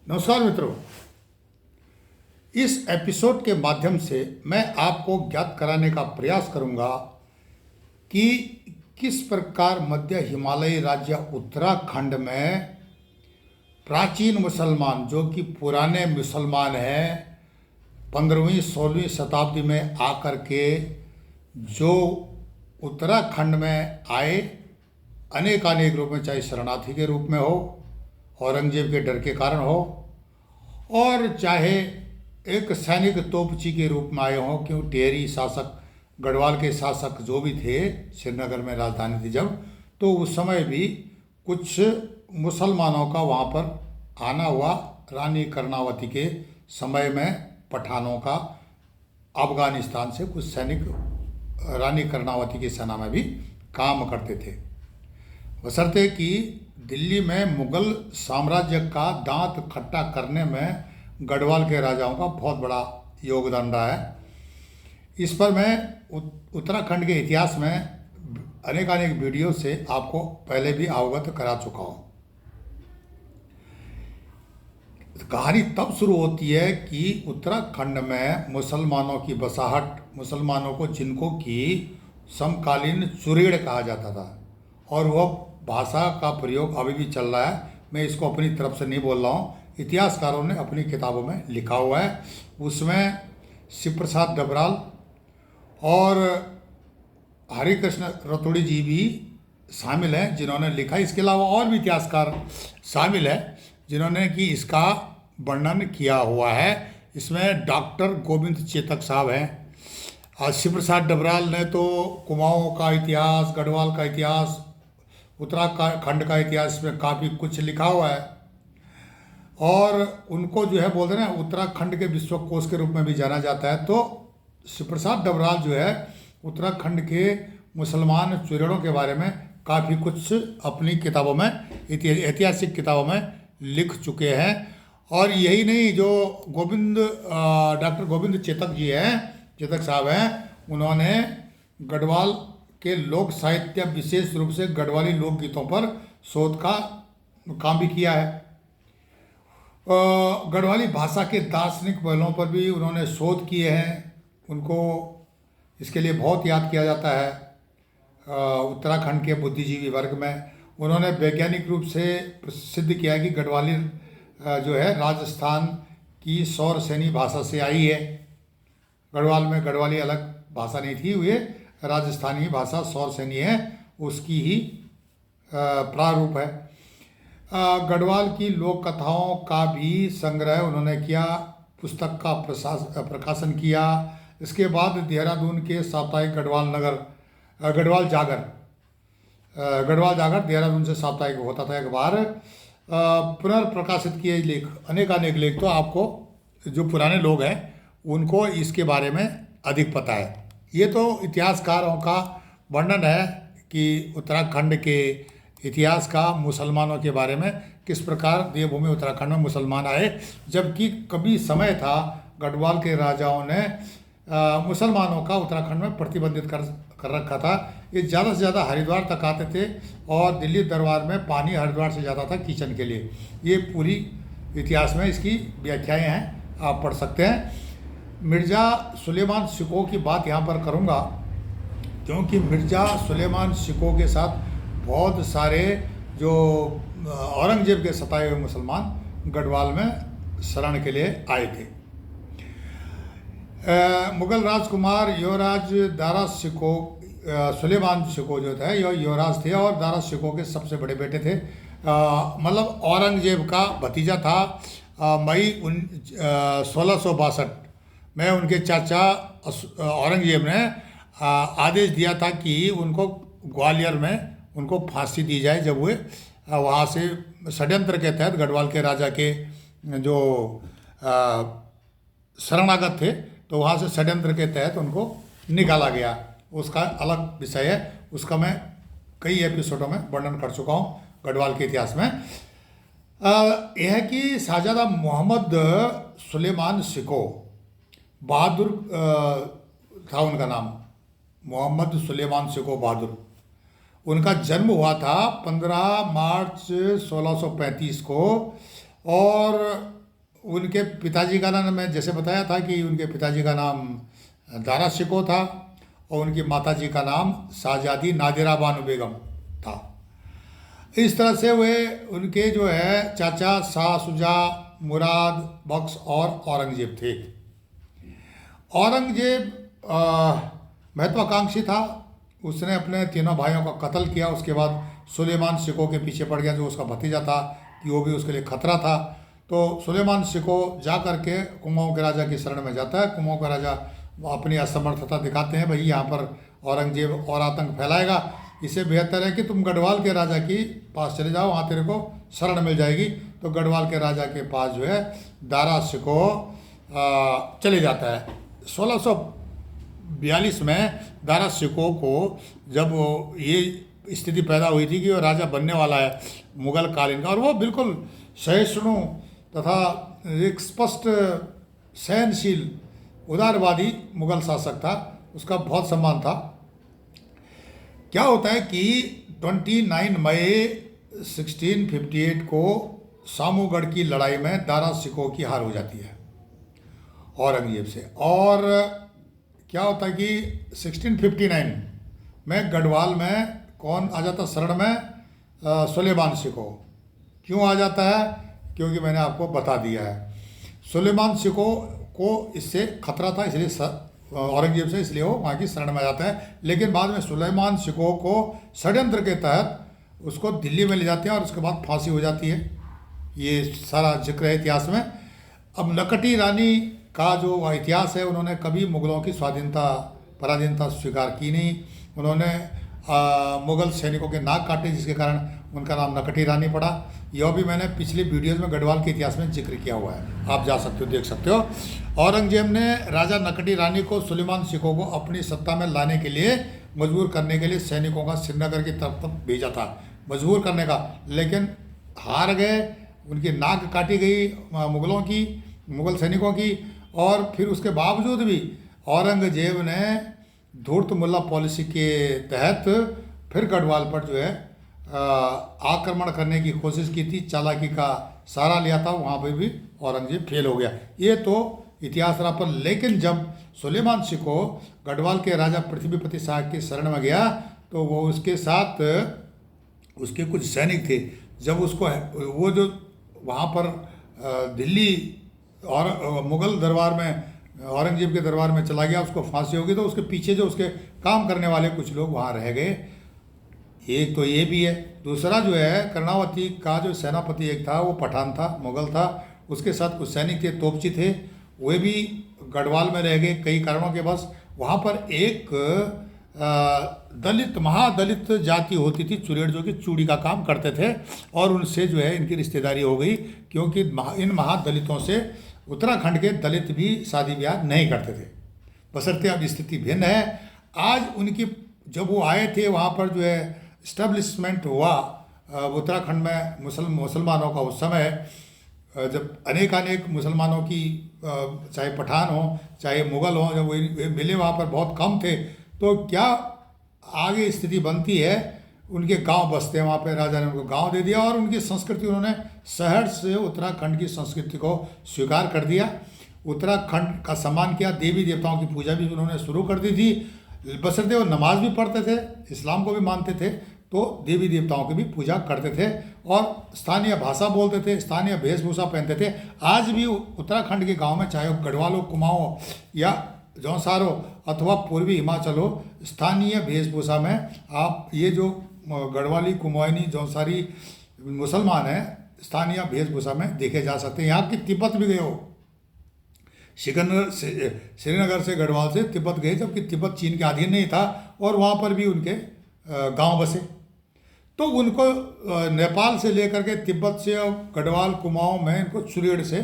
नमस्कार मित्रों। इस एपिसोड के माध्यम से मैं आपको ज्ञात कराने का प्रयास करूंगा कि किस प्रकार मध्य हिमालयी राज्य उत्तराखंड में प्राचीन मुसलमान, जो कि पुराने मुसलमान हैं, 15वीं 16वीं शताब्दी में आकर के जो उत्तराखंड में आए, अनेकानेक रूप में, चाहे शरणार्थी के रूप में हो, औरंगजेब के डर के कारण हो, और चाहे एक सैनिक तोपची के रूप में आए हों, क्यों टिहरी शासक, गढ़वाल के शासक जो भी थे, श्रीनगर में राजधानी थी जब, तो उस समय भी कुछ मुसलमानों का वहाँ पर आना हुआ। रानी कर्णावती के समय में पठानों का अफगानिस्तान से कुछ सैनिक रानी कर्णावती की सेना में भी काम करते थे, बशर्ते कि दिल्ली में मुगल साम्राज्य का दांत खट्टा करने में गढ़वाल के राजाओं का बहुत बड़ा योगदान रहा है। इस पर मैं उत्तराखंड के इतिहास में अनेकानेक वीडियो से आपको पहले भी अवगत करा चुका हूँ। कहानी तब शुरू होती है कि उत्तराखंड में मुसलमानों की बसाहट, मुसलमानों को जिनको कि समकालीन चुरेड़ कहा जाता था, और वह भाषा का प्रयोग अभी भी चल रहा है। मैं इसको अपनी तरफ से नहीं बोल रहा हूँ, इतिहासकारों ने अपनी किताबों में लिखा हुआ है। उसमें शिव प्रसाद डबराल और हरिकृष्ण रतोड़ी जी भी शामिल हैं जिन्होंने लिखा। इसके अलावा और भी इतिहासकार शामिल हैं जिन्होंने कि इसका वर्णन किया हुआ है। इसमें डॉक्टर गोविंद चेतक साहब हैं, और शिव प्रसाद डबराल ने तो कुमाऊँ का इतिहास, गढ़वाल का इतिहास, उत्तराखंड का इतिहास में काफ़ी कुछ लिखा हुआ है। और उनको जो है बोलते हैं ना, उत्तराखंड के विश्वकोश के रूप में भी जाना जाता है। तो शिव प्रसाद डबराल जो है उत्तराखंड के मुसलमान चुरेड़ों के बारे में काफ़ी कुछ अपनी किताबों में, ऐतिहासिक किताबों में लिख चुके हैं। और यही नहीं, जो डॉक्टर गोविंद चेतक जी हैं, चेतक साहब हैं, उन्होंने गढ़वाल के लोक साहित्य, विशेष रूप से गढ़वाली लोकगीतों पर शोध का काम भी किया है। गढ़वाली भाषा के दार्शनिक पहलुओं पर भी उन्होंने शोध किए हैं। उनको इसके लिए बहुत याद किया जाता है उत्तराखंड के बुद्धिजीवी वर्ग में। उन्होंने वैज्ञानिक रूप से सिद्ध किया कि गढ़वाली जो है राजस्थान की सौरसेनी भाषा से आई है। गढ़वाल में गढ़वाली अलग भाषा नहीं थी, वे राजस्थानी भाषा सौरसेनी है, उसकी ही प्रारूप है। गढ़वाल की लोक कथाओं का भी संग्रह उन्होंने किया, पुस्तक का प्रकाशन किया। इसके बाद देहरादून के साप्ताहिक गढ़वाल जागर देहरादून से साप्ताहिक होता था एक बार, पुनर्प्रकाशित किए लेख, अनेकानेक लेख। तो आपको जो पुराने लोग हैं उनको इसके बारे में अधिक पता है। ये तो इतिहासकारों का वर्णन है कि उत्तराखंड के इतिहास का, मुसलमानों के बारे में, किस प्रकार देवभूमि उत्तराखंड में मुसलमान आए। जबकि कभी समय था गढ़वाल के राजाओं ने मुसलमानों का उत्तराखंड में प्रतिबंधित कर रखा था। ये ज़्यादा से ज़्यादा हरिद्वार तक आते थे, और दिल्ली दरबार में पानी हरिद्वार से जाता था किचन के लिए। ये पूरी इतिहास में इसकी व्याख्याएँ हैं, आप पढ़ सकते हैं। मिर्ज़ा सुलेमान शिकोह की बात यहाँ पर करूँगा, क्योंकि मिर्ज़ा सुलेमान शिकोह के साथ बहुत सारे जो औरंगजेब के सताए हुए मुसलमान गढ़वाल में शरण के लिए आए थे। मुगल राजकुमार युवराज दारा शिकोह, सुलेमान शिकोह जो थे, यह युवराज थे और दारा शिकोह के सबसे बड़े बेटे थे। मतलब औरंगजेब का भतीजा था। मई 1662 में उनके चाचा औरंगजेब ने आदेश दिया था कि उनको ग्वालियर में उनको फांसी दी जाए, जब वे वहाँ से षड्यंत्र के तहत गढ़वाल के राजा के जो शरणागत थे, तो वहाँ से षड्यंत्र के तहत उनको निकाला गया। उसका अलग विषय है, उसका मैं कई एपिसोडों में वर्णन कर चुका हूँ गढ़वाल के इतिहास में। यह है कि शाहजादा मोहम्मद सुलेमान शिकोह बहादुर था उनका नाम, मोहम्मद सुलेमान शिकोह बहादुर। उनका जन्म हुआ था 15 मार्च 1635 को और उनके पिताजी का नाम, मैं जैसे बताया था कि उनके पिताजी का नाम दारा शिकोह था और उनकी माताजी का नाम शाहजादी नादिरा बानो बेगम था। इस तरह से वे उनके जो है चाचा शाह शुजा, मुराद बख्श और औरंगजेब थे। औरंगजेब महत्वाकांक्षी था। उसने अपने तीनों भाइयों का कत्ल किया। उसके बाद सुलेमान शिकोह के पीछे पड़ गया, जो उसका भतीजा था, कि वो भी उसके लिए खतरा था। तो सुलेमान शिकोह जा करके कुमाऊं के राजा की शरण में जाता है। कुमाऊं का राजा अपनी असमर्थता दिखाते हैं, भाई यहाँ पर औरंगजेब और आतंक फैलाएगा, इससे बेहतर है कि तुम गढ़वाल के राजा के पास चले जाओ, वहाँ तेरे को शरण मिल जाएगी। तो गढ़वाल के राजा के पास जो है दारा शिकोह चले जाता है। 1642 में दारा शिकोह को जब ये स्थिति पैदा हुई थी कि वो राजा बनने वाला है मुगल कालीन का, और वो बिल्कुल सहिष्णु तथा एक स्पष्ट सहनशील उदारवादी मुगल शासक था, उसका बहुत सम्मान था। क्या होता है कि 29 मई 1658 को सामूगढ़ की लड़ाई में दारा शिकोह की हार हो जाती है औरंगजेब से। और क्या होता है कि 1659 में गढ़वाल में कौन आ जाता शरण में? सुलेमान शिकोह। क्यों आ जाता है? क्योंकि मैंने आपको बता दिया है, सुलेमान शिकोह को इससे खतरा था, इसलिए औरंगजेब से, इसलिए वो वहाँ की शरण में आ जाता है। लेकिन बाद में सुलेमान शिकोह को षड्यंत्र के तहत उसको दिल्ली में ले जाते हैं और उसके बाद फांसी हो जाती है। ये सारा जिक्र है इतिहास में। अब नकटी रानी का जो इतिहास है, उन्होंने कभी मुगलों की स्वाधीनता पराधीनता स्वीकार की नहीं। उन्होंने मुगल सैनिकों के नाक काटे, जिसके कारण उनका नाम नकटी रानी पड़ा। यह भी मैंने पिछली वीडियोज़ में गढ़वाल के इतिहास में जिक्र किया हुआ है, आप जा सकते हो, देख सकते हो। औरंगजेब ने राजा नकटी रानी को सुलेमान शिकोह को अपनी सत्ता में लाने के लिए मजबूर करने के लिए सैनिकों का श्रीनगर की तरफ भेजा था, मजबूर करने का, लेकिन हार गए। उनकी नाक काटी गई मुगलों की, मुगल सैनिकों की। और फिर उसके बावजूद भी औरंगजेब ने धूर्त मुल्ला पॉलिसी के तहत फिर गढ़वाल पर जो है आक्रमण करने की कोशिश की थी, चालाकी का सहारा लिया था। वहाँ पे भी औरंगजेब फेल हो गया। ये तो इतिहास रहा। पर लेकिन जब सुलेमान शिकोह गढ़वाल के राजा पृथ्वीपति शाह की शरण में गया, तो वो उसके साथ उसके कुछ सैनिक थे। जब उसको वो जो वहाँ पर दिल्ली और मुगल दरबार में, औरंगजेब के दरबार में चला गया, उसको फांसी होगी, तो उसके पीछे जो उसके काम करने वाले कुछ लोग वहाँ रह गए। एक तो ये भी है। दूसरा जो है, कर्णावती का जो सेनापति एक था, वो पठान था, मुगल था। उसके साथ कुछ सैनिक थे, तोपची थे, वे भी गढ़वाल में रह गए कई कारणों के बस। वहाँ पर एक दलित, महादलित जाति होती थी चुरेड़, जो कि चूड़ी का काम करते थे, और उनसे जो है इनकी रिश्तेदारी हो गई, क्योंकि इन महादलितों से उत्तराखंड के दलित भी शादी ब्याह नहीं करते थे। बशर्ते अब स्थिति भिन्न है। आज उनकी, जब वो आए थे वहाँ पर जो है इस्टेब्लिशमेंट हुआ उत्तराखंड में मुसलमानों का, उस समय जब अनेक मुसलमानों की, चाहे पठान हो चाहे मुग़ल हो, जब वे मिले वहाँ पर बहुत कम थे, तो क्या आगे स्थिति बनती है। उनके गांव बसते हैं वहाँ पे, राजा ने उनको गांव दे दिया और उनकी संस्कृति, उन्होंने शहर से उत्तराखंड की संस्कृति को स्वीकार कर दिया, उत्तराखंड का सम्मान किया। देवी देवताओं की पूजा भी उन्होंने शुरू कर दी थी। बशर्ते वो नमाज भी पढ़ते थे, इस्लाम को भी मानते थे, तो देवी देवताओं की भी पूजा करते थे और स्थानीय भाषा बोलते थे, स्थानीय वेशभूषा पहनते थे। आज भी उत्तराखंड के गाँव में, चाहे वो गढ़वाल हो, कुमाऊं हो या जौनसार हो अथवा पूर्वी हिमाचल हो, स्थानीय वेशभूषा में आप ये जो गढ़वाली, कुमाऊनी, जौनसारी मुसलमान हैं, स्थानीय वेशभूषा में देखे जा सकते हैं। यहाँ की तिब्बत भी गए हो, श्रीनगर से, गढ़वाल से तिब्बत गए, जबकि तिब्बत चीन के अधीन नहीं था, और वहाँ पर भी उनके गांव बसे। तो उनको नेपाल से लेकर के तिब्बत से और गढ़वाल, कुमाऊं में इनको चुरेड़ से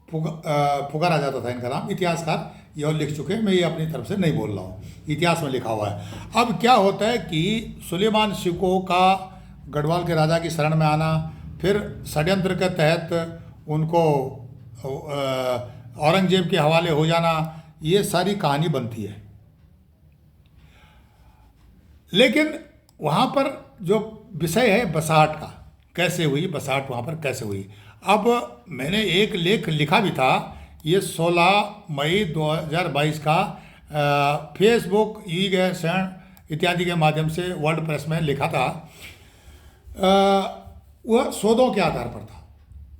पुकारा जाता था। इनका नाम इतिहासकार यह लिख चुके हैं, मैं ये अपनी तरफ से नहीं बोल रहा हूँ, इतिहास में लिखा हुआ है। अब क्या होता है कि सुलेमान शिकोह का गढ़वाल के राजा की शरण में आना, फिर षड्यंत्र के तहत उनको औरंगजेब के हवाले हो जाना, ये सारी कहानी बनती है। लेकिन वहाँ पर जो विषय है बसाहट का, कैसे हुई बसाहट, वहाँ पर कैसे हुई। अब मैंने एक लेख लिखा भी था, ये 16 मई 2022 का, फेसबुक, ई गैसन इत्यादि के माध्यम से वर्ल्ड प्रेस में लिखा था। वह शोधों के आधार पर था,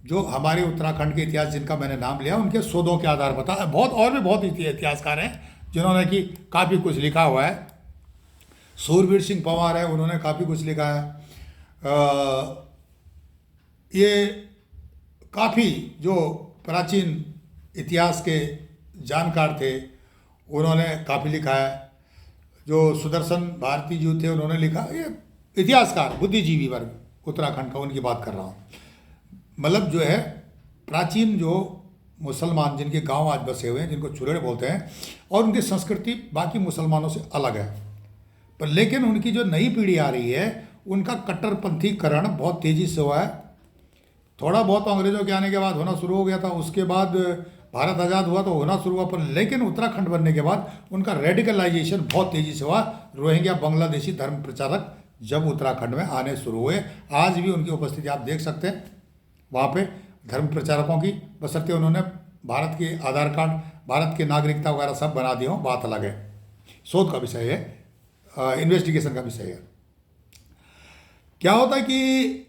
जो हमारे उत्तराखंड के इतिहास जिनका मैंने नाम लिया उनके शोधों के आधार पर था। बहुत और भी बहुत इतिहासकार हैं जिन्होंने कि काफ़ी कुछ लिखा हुआ है। सूरवीर सिंह पंवार है, उन्होंने काफ़ी कुछ लिखा है। ये काफ़ी जो प्राचीन इतिहास के जानकार थे उन्होंने काफ़ी लिखा है। जो सुदर्शन भारती जी थे उन्होंने लिखा। ये इतिहासकार, बुद्धिजीवी वर्ग उत्तराखंड का, उनकी बात कर रहा हूँ। मतलब जो है प्राचीन जो मुसलमान जिनके गांव आज बसे हुए हैं, जिनको चुरेड़ बोलते हैं, और उनकी संस्कृति बाकी मुसलमानों से अलग है। पर लेकिन उनकी जो नई पीढ़ी आ रही है उनका कट्टरपंथीकरण बहुत तेज़ी से हुआ है। थोड़ा बहुत अंग्रेज़ों के आने के बाद होना शुरू हो गया था, उसके बाद भारत आज़ाद हुआ तो होना शुरू हुआ, पर लेकिन उत्तराखंड बनने के बाद उनका रेडिकलाइजेशन बहुत तेज़ी से हुआ। रोहिंग्या बांग्लादेशी धर्म प्रचारक जब उत्तराखंड में आने शुरू हुए, आज भी उनकी उपस्थिति आप देख सकते हैं वहाँ पे, धर्म प्रचारकों की, बशर्ते उन्होंने भारत के आधार कार्ड, भारत की नागरिकता वगैरह सब बना दिए हों, बात अलग है, शोध का विषय है, इन्वेस्टिगेशन का विषय है। क्या होता है कि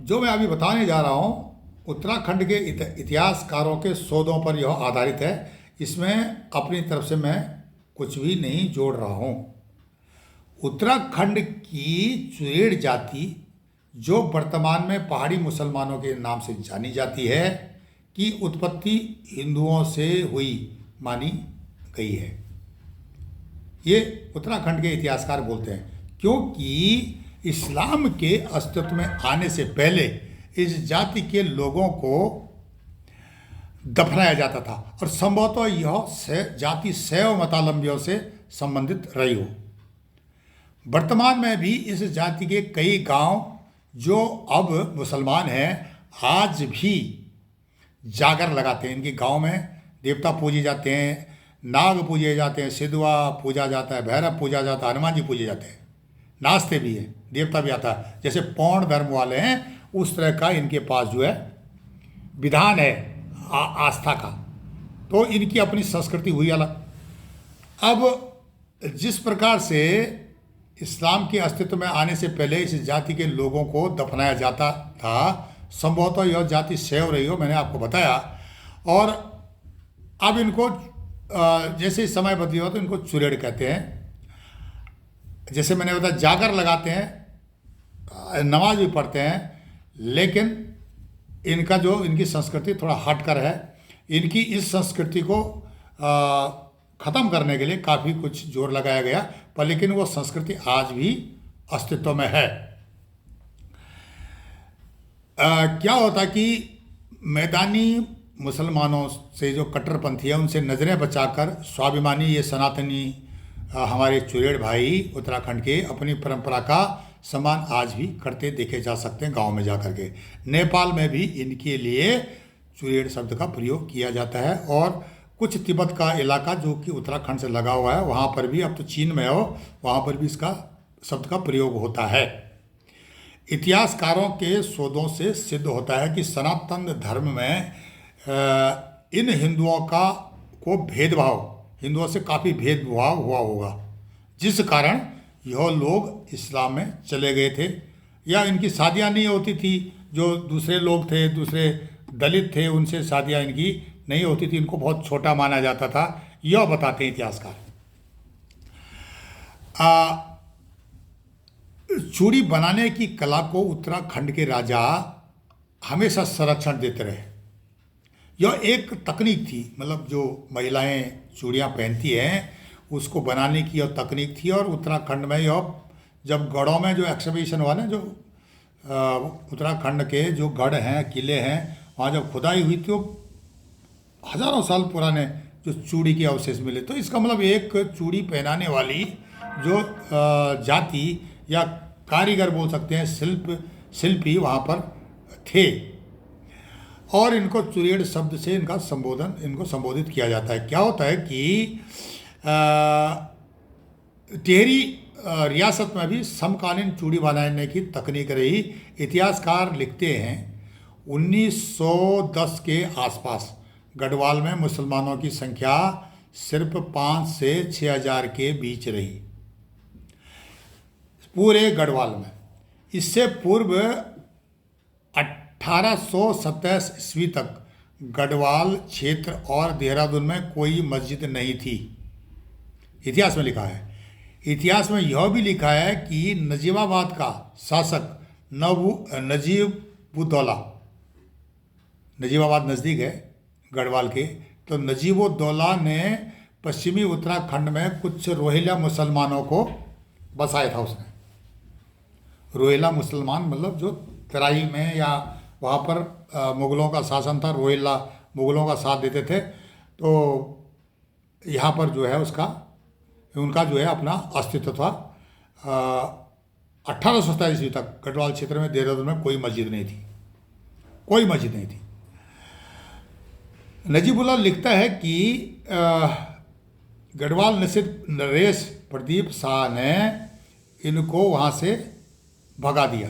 जो मैं अभी बताने जा रहा हूँ उत्तराखंड के इतिहासकारों के शोधों पर यह आधारित है। इसमें अपनी तरफ से मैं कुछ भी नहीं जोड़ रहा हूँ। उत्तराखंड की चुरेड़ जाति, जो वर्तमान में पहाड़ी मुसलमानों के नाम से जानी जाती है, की उत्पत्ति हिंदुओं से हुई मानी गई है। ये उत्तराखंड के इतिहासकार बोलते हैं, क्योंकि इस्लाम के अस्तित्व में आने से पहले इस जाति के लोगों को दफनाया जाता था, और संभवतः यह जाति शैव मतावलंबियों से संबंधित रही हो। वर्तमान में भी इस जाति के कई गांव जो अब मुसलमान हैं, आज भी जागर लगाते हैं। इनके गांव में देवता पूजे जाते हैं, नाग पूजे जाते हैं, सिद्धवा पूजा जाता है, भैरव पूजा जाता है, हनुमान जी पूजे जाते हैं, नाचते भी हैं, देवता भी आता है। जैसे पौण धर्म वाले हैं उस तरह का इनके पास जो है विधान है आस्था का। तो इनकी अपनी संस्कृति हुई अलग। अब जिस प्रकार से इस्लाम के अस्तित्व में आने से पहले इस जाति के लोगों को दफनाया जाता था, संभवतः यह जाति शैव रही हो, मैंने आपको बताया। और अब इनको जैसे समय बदली हो तो इनको चुरेड़ कहते हैं। जैसे मैंने बताया, जागर लगाते हैं, नमाज भी पढ़ते हैं, लेकिन इनका जो इनकी संस्कृति थोड़ा हटकर है। इनकी इस संस्कृति को ख़त्म करने के लिए काफ़ी कुछ जोर लगाया गया, पर लेकिन वो संस्कृति आज भी अस्तित्व में है। क्या होता कि मैदानी मुसलमानों से जो कट्टरपंथी है उनसे नज़रें बचाकर स्वाभिमानी ये सनातनी हमारे चुरेड़ भाई उत्तराखंड के अपनी परंपरा का सम्मान आज भी करते देखे जा सकते हैं गांव में जाकर के। नेपाल में भी इनके लिए चुरेड़ शब्द का प्रयोग किया जाता है, और कुछ तिब्बत का इलाका जो कि उत्तराखंड से लगा हुआ है वहाँ पर भी, अब तो चीन में हो, वहाँ पर भी इसका शब्द का प्रयोग होता है। इतिहासकारों के शोधों से सिद्ध होता है कि सनातन धर्म में इन हिंदुओं को भेदभाव, हिंदुओं से काफ़ी भेदभाव हुआ होगा, जिस कारण यह लोग इस्लाम में चले गए थे, या इनकी शादियां नहीं होती थी। जो दूसरे लोग थे, दूसरे दलित थे, उनसे शादियां इनकी नहीं होती थी, इनको बहुत छोटा माना जाता था, यह बताते हैं इतिहासकार। चूड़ी बनाने की कला को उत्तराखंड के राजा हमेशा संरक्षण देते रहे। यह एक तकनीक थी, मतलब जो महिलाएं चूड़ियाँ पहनती हैं उसको बनाने की यह तकनीक थी। और उत्तराखंड में यह जब गढ़ों में जो एक्सहिबिशन हुआ ना, जो उत्तराखंड के जो गढ़ हैं, किले हैं, वहाँ जब खुदाई हुई तो हज़ारों साल पुराने जो चूड़ी के अवशेष मिले। तो इसका मतलब एक चूड़ी पहनाने वाली जो जाति या कारीगर बोल सकते हैं, शिल्पी वहाँ पर थे, और इनको चुरेड़ शब्द से इनको संबोधित किया जाता है। क्या होता है कि टिहरी रियासत में भी समकालीन चूड़ी बनाने की तकनीक रही। इतिहासकार लिखते हैं 1910 के आसपास गढ़वाल में मुसलमानों की संख्या सिर्फ 5 से 6,000 के बीच रही पूरे गढ़वाल में। इससे पूर्व 1827 ईस्वी तक गढ़वाल क्षेत्र और देहरादून में कोई मस्जिद नहीं थी। इतिहास में लिखा है। इतिहास में यह भी लिखा है कि नजीबाबाद का शासक नजीबुद्दौला, नजीबाबाद नज़दीक है गढ़वाल के, तो नजीबुद्दौला ने पश्चिमी उत्तराखंड में कुछ रोहिला मुसलमानों को बसाया था उसने। रोहिला मुसलमान मतलब जो तराई में या वहाँ पर मुग़लों का शासन था, रोहिला मुग़लों का साथ देते थे, तो यहाँ पर जो है उनका जो है अपना अस्तित्व था। 1827 ईस्वी तक गढ़वाल क्षेत्र में, देहरादून में कोई मस्जिद नहीं थी, कोई मस्जिद नहीं थी। नजीबुल्लाह लिखता है कि गढ़वाल नरेश प्रदीप शाह ने इनको वहाँ से भगा दिया,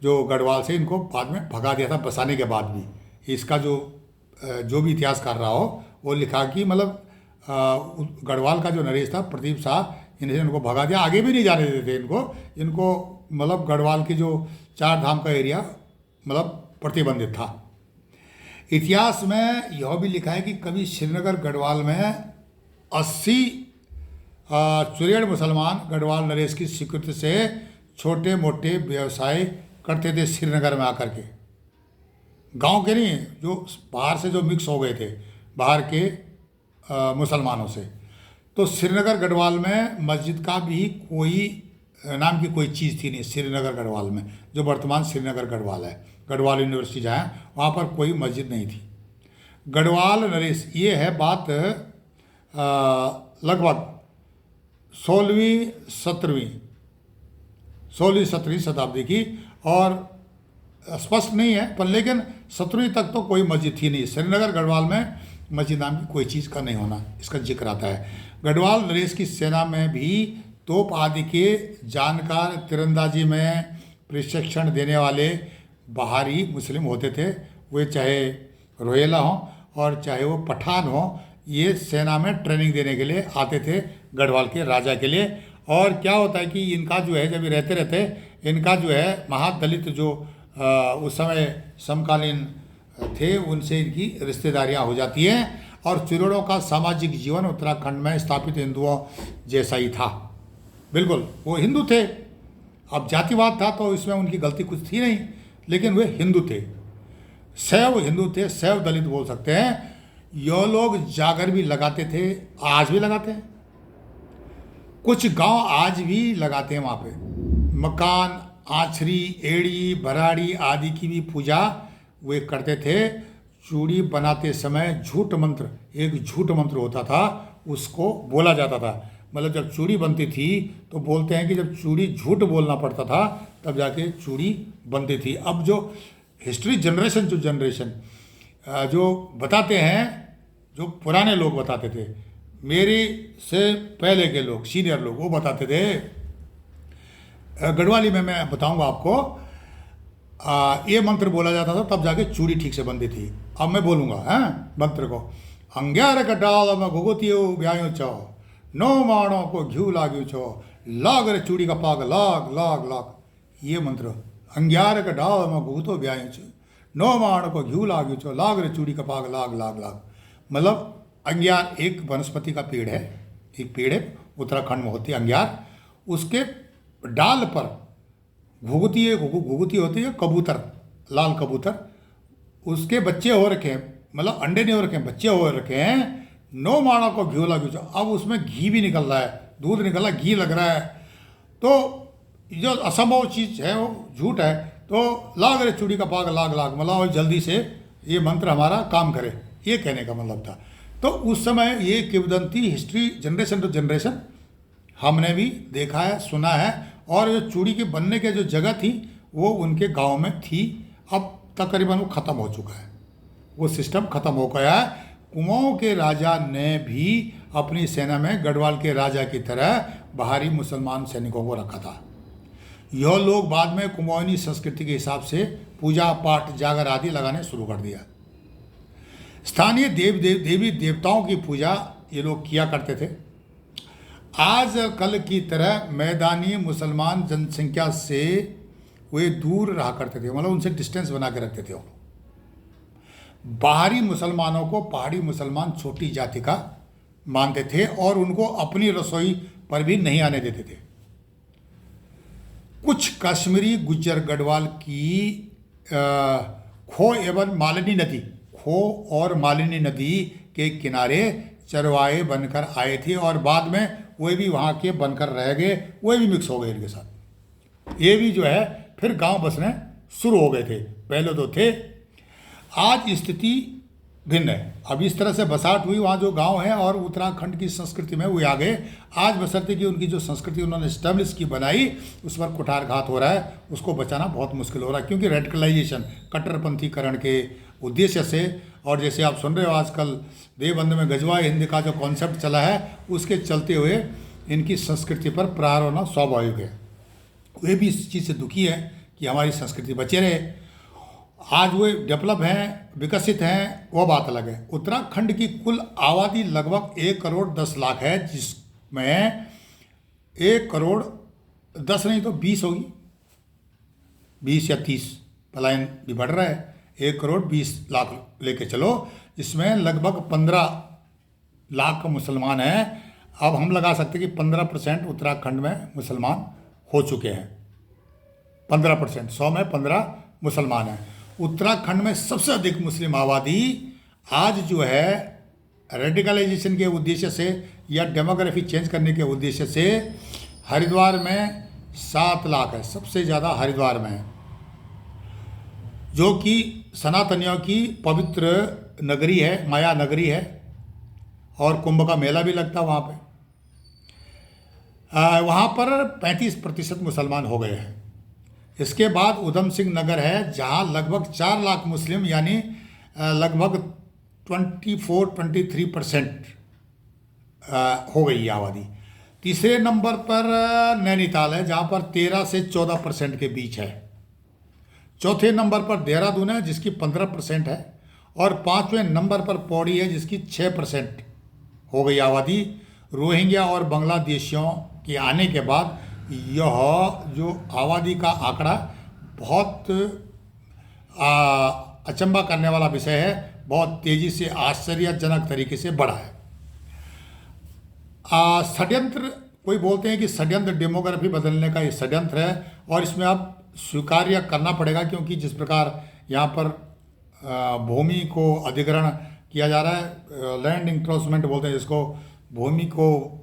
जो गढ़वाल से इनको बाद में भगा दिया था बसाने के बाद भी। इसका जो भी इतिहासकार रहा हो वो लिखा कि मतलब गढ़वाल का जो नरेश था प्रदीप शाह, इनको भगा दिया, आगे भी नहीं जाने देते इनको मतलब गढ़वाल की जो 4 धाम का एरिया मतलब प्रतिबंधित था। इतिहास में यह भी लिखा है कि कभी श्रीनगर गढ़वाल में 80 चुरेड़ मुसलमान गढ़वाल नरेश की स्वीकृति से छोटे मोटे व्यवसाय करते थे श्रीनगर में आकर के, गांव के नहीं, जो बाहर से जो मिक्स हो गए थे बाहर के मुसलमानों से। तो श्रीनगर गढ़वाल में मस्जिद का भी कोई नाम की कोई चीज़ थी नहीं। श्रीनगर गढ़वाल में, जो वर्तमान श्रीनगर गढ़वाल है, गढ़वाल यूनिवर्सिटी जहाँ है, वहाँ पर कोई मस्जिद नहीं थी। गढ़वाल नरेश, ये है बात लगभग 16वीं 17वीं शताब्दी की, और स्पष्ट नहीं है पर लेकिन 17वीं तक तो कोई मस्जिद थी नहीं। श्रीनगर गढ़वाल में मस्जिद नाम की कोई चीज़ का नहीं होना, इसका जिक्र आता है। गढ़वाल नरेश की सेना में भी तोप आदि के जानकार, तीरंदाजी में प्रशिक्षण देने वाले बाहरी मुस्लिम होते थे। वे चाहे रोहिला हों और चाहे वो पठान हों, ये सेना में ट्रेनिंग देने के लिए आते थे गढ़वाल के राजा के लिए। और क्या होता है कि इनका जो है, जब ये रहते रहते इनका जो है महादलित जो उस समय समकालीन थे, उनसे इनकी रिश्तेदारियां हो जाती हैं। और चुरेड़ों का सामाजिक जीवन उत्तराखंड में स्थापित हिंदुओं जैसा ही था, बिल्कुल वो हिंदू थे। अब जातिवाद था तो इसमें उनकी गलती कुछ थी नहीं, लेकिन वे हिंदू थे, शैव हिंदू थे, शैव दलित बोल सकते हैं। ये लोग जागर भी लगाते थे, आज भी लगाते हैं, कुछ गांव आज भी लगाते हैं। वहाँ पे मकान, आछरी, एड़ी, भराड़ी आदि की भी पूजा वे करते थे। चूड़ी बनाते समय झूठ मंत्र, एक झूठ मंत्र होता था, उसको बोला जाता था। मतलब जब चूड़ी बनती थी तो बोलते हैं कि जब चूड़ी झूठ बोलना पड़ता था तब जाके चूड़ी बनती थी। अब जो हिस्ट्री जनरेशन टू जनरेशन जो बताते हैं, जो पुराने लोग बताते थे, मेरे से पहले के लोग, सीनियर लोग, वो बताते थे। गढ़वाली में मैं बताऊंगा आपको, ये मंत्र बोला जाता था तब जाके चूड़ी ठीक से बनती थी। अब मैं बोलूँगा मंत्र को। अंग्यार कटाल में घुगुतियो ब्यायो चो, 9 माणों को घ्यू लाग्यू छो, लाग रे चूड़ी का पाग लाग लाग लाग। ये मंत्र, अंग्यार का डाल में घुगुतो ब्यायो छो, 9 माणों को घ्यू लाग्यू छो, लाग रे चूड़ी का पाग लाग लाग लाग। मतलब अंग्यार एक वनस्पति का पेड़ है, एक पेड़ है, उत्तराखंड में होती है अंग्यार। उसके डाल पर घुघुती होती है, कबूतर, लाल कबूतर, उसके बच्चे हो रखे हैं, मतलब अंडे नहीं हो रखे हैं, बच्चे हो रखे हैं। 9 माणों को घी लग, अब उसमें घी भी निकल रहा है, दूध निकल रहा है, घी लग रहा है। तो जो असंभव चीज़ है वो झूठ है। तो लाग रे चूड़ी का पाग लाग लाग, मतलब जल्दी से ये मंत्र हमारा काम करे, ये कहने का मतलब था। तो उस समय ये किंवदंती हिस्ट्री जनरेशन टू जनरेशन हमने भी देखा है, सुना है। और जो चूड़ी के बनने के जो जगह थी वो उनके गांव में थी। अब तकरीबन वो ख़त्म हो चुका है, वो सिस्टम ख़त्म हो गया है। कुमाऊं के राजा ने भी अपनी सेना में गढ़वाल के राजा की तरह बाहरी मुसलमान सैनिकों को रखा था। यह लोग बाद में कुमाऊनी संस्कृति के हिसाब से पूजा पाठ जागर आदि लगाने शुरू कर दिया। स्थानीय देवी देवताओं की पूजा ये लोग किया करते थे। आज कल की तरह मैदानी मुसलमान जनसंख्या से वे दूर रहा करते थे, मतलब उनसे डिस्टेंस बना के रखते थे। वो बाहरी मुसलमानों को पहाड़ी मुसलमान छोटी जाति का मानते थे और उनको अपनी रसोई पर भी नहीं आने देते थे। कुछ कश्मीरी गुज्जर गढ़वाल की खो एवं मालिनी नदी, खो और मालिनी नदी के किनारे चरवाहे बनकर आए थे और बाद में वे भी वहाँ के बनकर रह गए, वे भी मिक्स हो गए इनके साथ। ये भी जो है फिर गांव बसने शुरू हो गए थे, पहले तो थे। आज स्थिति भिन्न है। अब इस तरह से बसाहट हुई वहाँ जो गांव है और उत्तराखंड की संस्कृति में वो आ गए। आज बशर्ते कि उनकी जो संस्कृति उन्होंने स्टैब्लिश की बनाई उस पर कुठारघात हो रहा है, उसको बचाना बहुत मुश्किल हो रहा है, क्योंकि रेडिकलाइजेशन कट्टरपंथीकरण के उद्देश्य से, और जैसे आप सुन रहे हो आजकल देवबंद में गजवा हिंद का जो कॉन्सेप्ट चला है उसके चलते हुए इनकी संस्कृति पर प्रहार होना स्वाभाविक है। वे भी इस चीज़ से दुखी है कि हमारी संस्कृति बचे रहे। आज वे डेवलप हैं, विकसित हैं, वह बात अलग है। उत्तराखंड की कुल आबादी लगभग 1 करोड़ 10 लाख है, जिसमें 1 करोड़ 10 नहीं तो 20 होगी, 20 या 30, पलायन भी बढ़ रहा है। 1 करोड़ 20 लाख लेके चलो, इसमें लगभग 15 लाख मुसलमान हैं। अब हम लगा सकते हैं कि 15% उत्तराखंड में मुसलमान हो चुके हैं। 15%, 100 में 15 मुसलमान हैं। उत्तराखंड में सबसे अधिक मुस्लिम आबादी आज जो है रेडिकलाइजेशन के उद्देश्य से या डेमोग्राफी चेंज करने के उद्देश्य से हरिद्वार में 7 लाख है, सबसे ज़्यादा हरिद्वार में है, जो कि सनातनियों की पवित्र नगरी है, माया नगरी है, और कुंभ का मेला भी लगता है वहाँ पे। वहाँ पर 35% मुसलमान हो गए हैं। इसके बाद उधम सिंह नगर है, जहाँ लगभग 4 लाख मुस्लिम, यानी लगभग 24-23% हो गई आबादी। तीसरे नंबर पर नैनीताल है, जहाँ पर 13 से 14% के बीच है। चौथे नंबर पर देहरादून है, जिसकी 15% है, और 5वें नंबर पर पौड़ी है, जिसकी 6% हो गई आबादी। रोहिंग्या और बांग्लादेशियों के आने के बाद यह जो आबादी का आंकड़ा बहुत अचंभा करने वाला विषय है, बहुत तेज़ी से आश्चर्यजनक तरीके से बढ़ा है। षड्यंत्र, कोई बोलते हैं कि षड्यंत्र डेमोग्राफी बदलने का ये षड्यंत्र है, और इसमें अब स्वीकार्य करना पड़ेगा, क्योंकि जिस प्रकार यहाँ पर भूमि को अधिग्रहण किया जा रहा है, लैंड इंक्रोचमेंट बोलते हैं जिसको, भूमि को,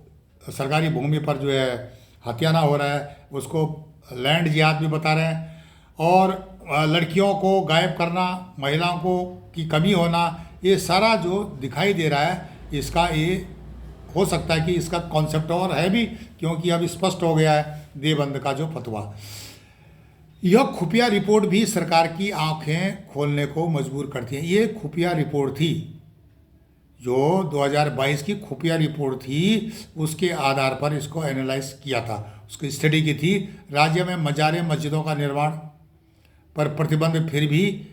सरकारी भूमि पर जो है हत्याना हो रहा है, उसको लैंड जिहाद भी बता रहे हैं, और लड़कियों को गायब करना, महिलाओं को की कमी होना, ये सारा जो दिखाई दे रहा है, इसका ये हो सकता है कि इसका कॉन्सेप्ट और है भी, क्योंकि अब स्पष्ट हो गया है देवबंद का जो फतवा। यह खुफिया रिपोर्ट भी सरकार की आंखें खोलने को मजबूर करती है। ये खुफिया रिपोर्ट थी, जो 2022 की खुफिया रिपोर्ट थी, उसके आधार पर इसको एनालाइज किया था, उसकी स्टडी की थी। राज्य में मजारे मस्जिदों का निर्माण पर प्रतिबंध फिर भी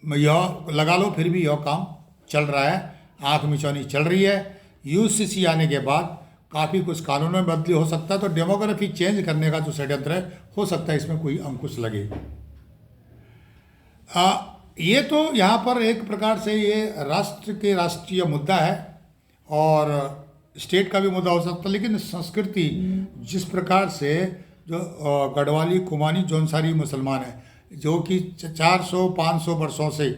यह लगा लो, फिर भी यह काम चल रहा है, आँख मिचौनी चल रही है। यूसीसी आने के बाद काफ़ी कुछ कानूनों में बदली हो सकता है, तो डेमोग्राफी चेंज करने का जो षड्यंत्र है, हो सकता है इसमें कोई अंकुश लगे। ये तो यहाँ पर एक प्रकार से ये राष्ट्र के राष्ट्रीय मुद्दा है और स्टेट का भी मुद्दा हो सकता है, लेकिन संस्कृति जिस प्रकार से जो गढ़वाली कुमानी जौनसारी मुसलमान हैं, जो कि 400-500 वर्षों से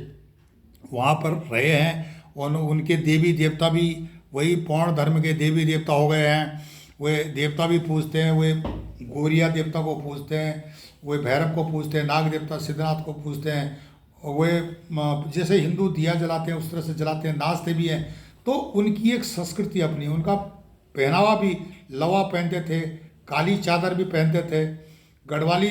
वहाँ पर रहे हैं, उनके देवी देवता भी वही पौण धर्म के देवी देवता हो गए हैं। वे देवता भी पूजते हैं, वे गौरिया देवता को पूजते हैं, वे भैरव को पूजते हैं, नाग देवता सिद्धनाथ को पूजते हैं, वे जैसे हिंदू दिया जलाते हैं उस तरह से जलाते हैं, नाचते भी हैं। तो उनकी एक संस्कृति अपनी, उनका पहनावा भी, लवा पहनते थे, काली चादर भी पहनते थे, गढ़वाली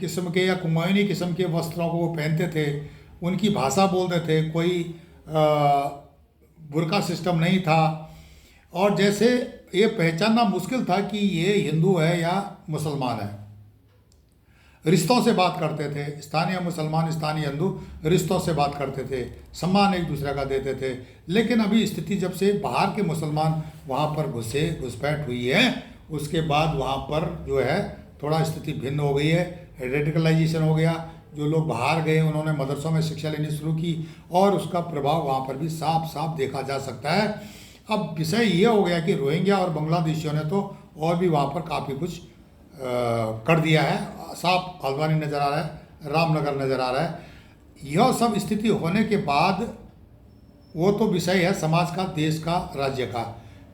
किस्म के या कुमायूनी किस्म के वस्त्रों को वो पहनते थे, उनकी भाषा बोलते थे, कोई बुर्का सिस्टम नहीं था, और जैसे ये पहचानना मुश्किल था कि ये हिंदू है या मुसलमान है। रिश्तों से बात करते थे, स्थानीय मुसलमान स्थानीय हिंदू रिश्तों से बात करते थे, सम्मान एक दूसरे का देते थे। लेकिन अभी स्थिति जब से बाहर के मुसलमान वहाँ पर घुसपैठ हुई है, उसके बाद वहाँ पर जो है थोड़ा स्थिति भिन्न हो गई है, रेडिकलाइजेशन हो गया। जो लोग बाहर गए उन्होंने मदरसों में शिक्षा लेनी शुरू की और उसका प्रभाव वहाँ पर भी साफ साफ देखा जा सकता है। अब विषय ये हो गया कि रोहिंग्या और बांग्लादेशियों ने तो और भी वहाँ पर काफ़ी कुछ कर दिया है। साफ हल्द्वानी नज़र आ रहा है, रामनगर नज़र आ रहा है। यह सब स्थिति होने के बाद वो तो विषय है समाज का, देश का, राज्य का,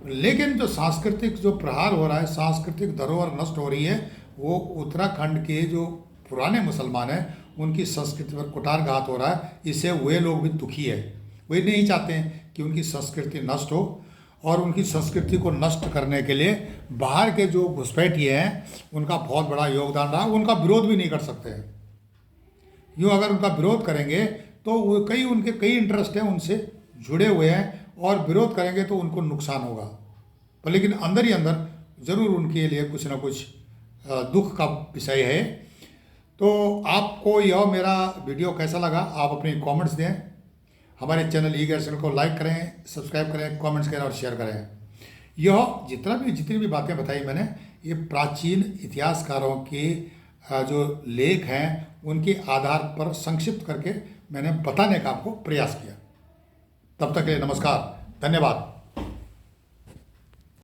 लेकिन जो सांस्कृतिक जो प्रहार हो रहा है, सांस्कृतिक धरोहर नष्ट हो रही है, वो उत्तराखंड के जो पुराने मुसलमान हैं उनकी संस्कृति पर कुठारघात हो रहा है। इससे वे लोग भी दुखी है, वे नहीं चाहते हैं कि उनकी संस्कृति नष्ट हो, और उनकी संस्कृति को नष्ट करने के लिए बाहर के जो घुसपैठिए हैं उनका बहुत बड़ा योगदान रहा। उनका विरोध भी नहीं कर सकते हैं। यूँ अगर उनका विरोध करेंगे तो वो उनके कई इंटरेस्ट हैं उनसे जुड़े हुए हैं, और विरोध करेंगे तो उनको नुकसान होगा। पर लेकिन अंदर ही अंदर ज़रूर उनके लिए कुछ ना कुछ दुख का विषय है। तो आपको यह मेरा वीडियो कैसा लगा, आप अपने कमेंट्स दें। हमारे चैनल ई-गैर को लाइक करें, सब्सक्राइब करें, कमेंट्स करें और शेयर करें। यह जितनी भी बातें बताई मैंने, ये प्राचीन इतिहासकारों के जो लेख हैं उनके आधार पर संक्षिप्त करके मैंने बताने का आपको प्रयास किया। तब तक के लिए नमस्कार, धन्यवाद।